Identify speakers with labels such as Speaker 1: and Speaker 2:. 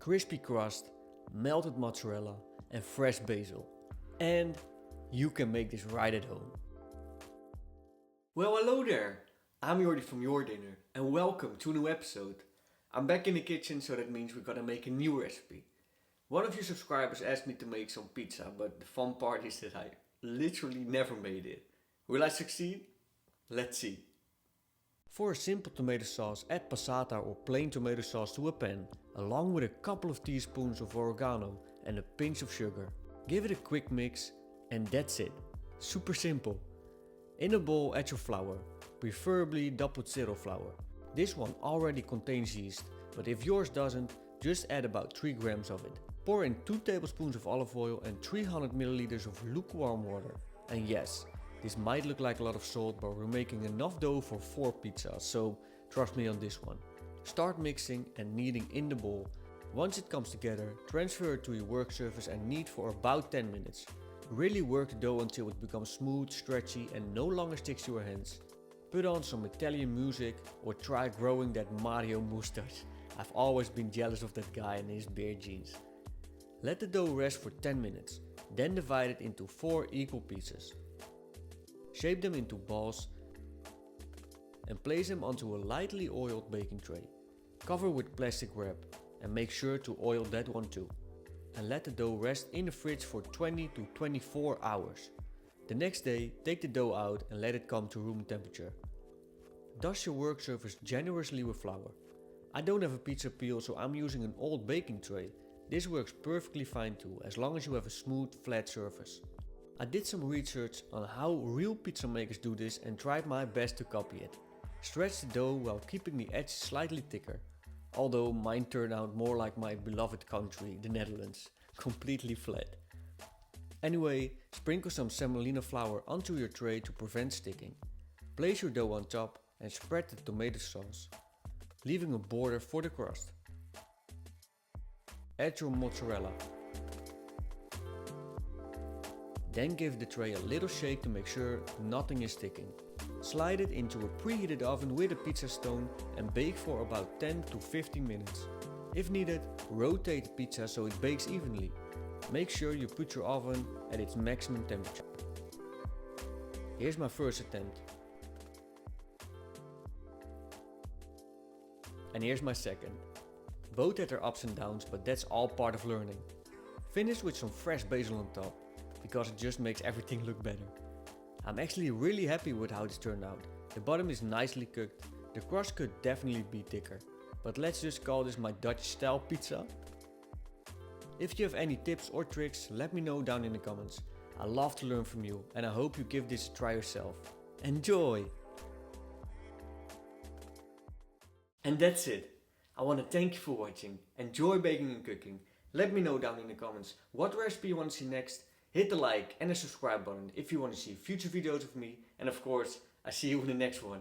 Speaker 1: crispy crust, melted mozzarella and fresh basil. And you can make this right at home. Well, hello there! I'm Jordi from Your Dinner and welcome to a new episode. I'm back in the kitchen, so that means we're gonna make a new recipe. One of you subscribers asked me to make some pizza, but the fun part is that I literally never made it. Will I succeed? Let's see. For a simple tomato sauce, add passata or plain tomato sauce to a pan, along with a couple of teaspoons of oregano and a pinch of sugar. Give it a quick mix and that's it. Super simple. In a bowl, add your flour, preferably double zero flour. This one already contains yeast, but if yours doesn't, just add about 3 grams of it. Pour in 2 tablespoons of olive oil and 300 milliliters of lukewarm water. And yes, this might look like a lot of salt, but we're making enough dough for 4 pizzas, so trust me on this one. Start mixing and kneading in the bowl. Once it comes together, transfer it to your work surface and knead for about 10 minutes. Really work the dough until it becomes smooth, stretchy and no longer sticks to your hands. Put on some Italian music or try growing that Mario mustache. I've always been jealous of that guy and his beard jeans. Let the dough rest for 10 minutes, then divide it into 4 equal pieces. Shape them into balls and place them onto a lightly oiled baking tray. Cover with plastic wrap and make sure to oil that one too. And let the dough rest in the fridge for 20 to 24 hours. The next day, take the dough out and let it come to room temperature. Dust your work surface generously with flour. I don't have a pizza peel, so I'm using an old baking tray. This works perfectly fine too, as long as you have a smooth, flat surface. I did some research on how real pizza makers do this and tried my best to copy it. Stretch the dough while keeping the edge slightly thicker. Although mine turned out more like my beloved country, the Netherlands, completely flat. Anyway, sprinkle some semolina flour onto your tray to prevent sticking. Place your dough on top and spread the tomato sauce, leaving a border for the crust. Add your mozzarella. Then give the tray a little shake to make sure nothing is sticking. Slide it into a preheated oven with a pizza stone and bake for about 10 to 15 minutes. If needed, rotate the pizza so it bakes evenly. Make sure you put your oven at its maximum temperature. Here's my first attempt. And here's my second. Both had their ups and downs, but that's all part of learning. Finish with some fresh basil on top, because it just makes everything look better. I'm actually really happy with how this turned out. The bottom is nicely cooked, the crust could definitely be thicker, but let's just call this my Dutch style pizza. If you have any tips or tricks, let me know down in the comments. I love to learn from you and I hope you give this a try yourself. Enjoy! And that's it. I want to thank you for watching. Enjoy baking and cooking. Let me know down in the comments what recipe you want to see next. Hit the like and the subscribe button if you want to see future videos of me. And of course, I see you in the next one.